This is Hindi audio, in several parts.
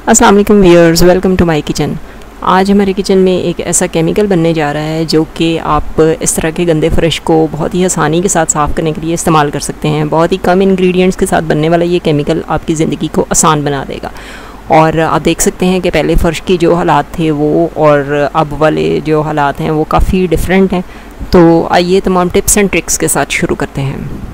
अस्सलाम वालेकुम viewers, welcome to my kitchen. आज हमारे किचन में एक ऐसा केमिकल बनने जा रहा है जो कि आप इस तरह के गंदे फ़र्श को बहुत ही आसानी के साथ साफ़ करने के लिए इस्तेमाल कर सकते हैं। बहुत ही कम इंग्रेडिएंट्स के साथ बनने वाला ये केमिकल आपकी ज़िंदगी को आसान बना देगा। और आप देख सकते हैं कि पहले फ़र्श की जो हालात थे वो और अब वाले जो हालात हैं वो काफ़ी डिफरेंट हैं। तो आइए तमाम टिप्स एंड ट्रिक्स के साथ शुरू करते हैं।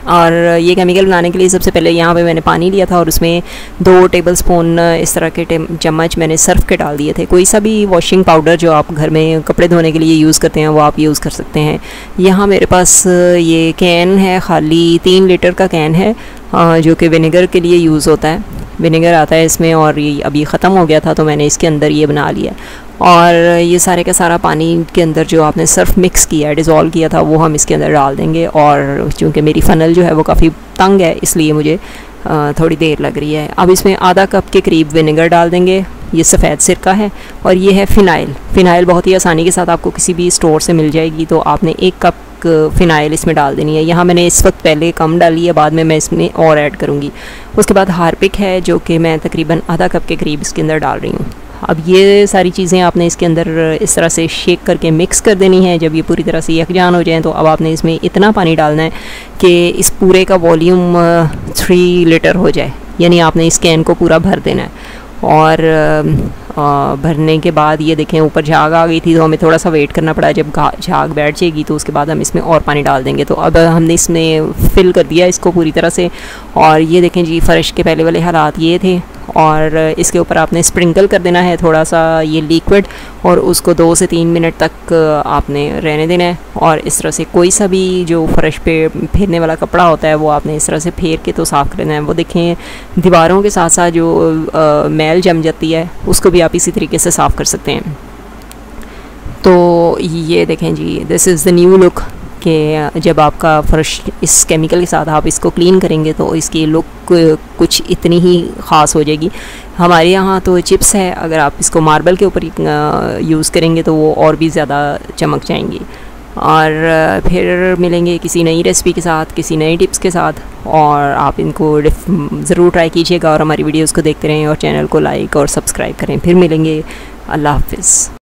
और ये केमिकल बनाने के लिए सबसे पहले यहाँ पे मैंने पानी लिया था और उसमें 2 टेबलस्पून इस तरह के चम्मच मैंने सर्फ के डाल दिए थे। कोई सा भी वॉशिंग पाउडर जो आप घर में कपड़े धोने के लिए यूज़ करते हैं वो आप यूज़ कर सकते हैं। यहाँ मेरे पास ये कैन है, खाली 3 लीटर का कैन है जो कि विनेगर के लिए यूज़ होता है। विनेगर आता है इसमें और ये अभी ख़त्म हो गया था तो मैंने इसके अंदर ये बना लिया। और ये सारे का सारा पानी के अंदर जो आपने सर्फ मिक्स किया है, डिज़ोल्व किया था, वो हम इसके अंदर डाल देंगे। और चूँकि मेरी फ़नल जो है वो काफ़ी तंग है इसलिए मुझे थोड़ी देर लग रही है। अब इसमें आधा कप के करीब विनेगर डाल देंगे। ये सफ़ेद सिरका है और ये है फ़िनाइल। फ़िनाइल बहुत ही आसानी के साथ आपको किसी भी स्टोर से मिल जाएगी। तो आपने 1 कप फ़िनाइल इसमें डाल देनी है। यहाँ मैंने इस वक्त पहले कम डाली है, बाद में मैं इसमें और ऐड करूँगी। उसके बाद हार्पिक है जो कि मैं तकरीबन आधा कप के करीब इसके अंदर डाल रही हूँ। अब ये सारी चीज़ें आपने इसके अंदर इस तरह से शेक करके मिक्स कर देनी है। जब ये पूरी तरह से यकजान हो जाए तो अब आपने इसमें इतना पानी डालना है कि इस पूरे का वॉल्यूम 3 लीटर हो जाए, यानी आपने इस कैन को पूरा भर देना है। और भरने के बाद ये देखें ऊपर झाग आ गई थी तो हमें थोड़ा सा वेट करना पड़ा। जब झाग बैठ जाएगी तो उसके बाद हम इसमें और पानी डाल देंगे। तो अब हमने इसमें फिल कर दिया इसको पूरी तरह से। और ये देखें जी, फ़र्श के पहले वाले हालात ये थे और इसके ऊपर आपने स्प्रिंकल कर देना है थोड़ा सा ये लिक्विड और उसको 2 से 3 मिनट तक आपने रहने देना है। और इस तरह से कोई सा भी जो फ़र्श पे फेरने वाला कपड़ा होता है वो आपने इस तरह से फेर के तो साफ़ कर देना है। वो देखें दीवारों के साथ साथ जो मैल जम जाती है उसको भी आप इसी तरीके से साफ़ कर सकते हैं। तो ये देखें जी, this is the new look कि जब आपका फ़र्श इस केमिकल के साथ आप इसको क्लीन करेंगे तो इसकी लुक कुछ इतनी ही ख़ास हो जाएगी। हमारे यहाँ तो चिप्स है, अगर आप इसको मार्बल के ऊपर यूज़ करेंगे तो वो और भी ज़्यादा चमक जाएंगी। और फिर मिलेंगे किसी नई रेसिपी के साथ, किसी नई टिप्स के साथ। और आप इनको ज़रूर ट्राई कीजिएगा और हमारी वीडियोज़ को देखते रहें और चैनल को लाइक और सब्सक्राइब करें। फिर मिलेंगे। अल्लाह हाफ़िज़।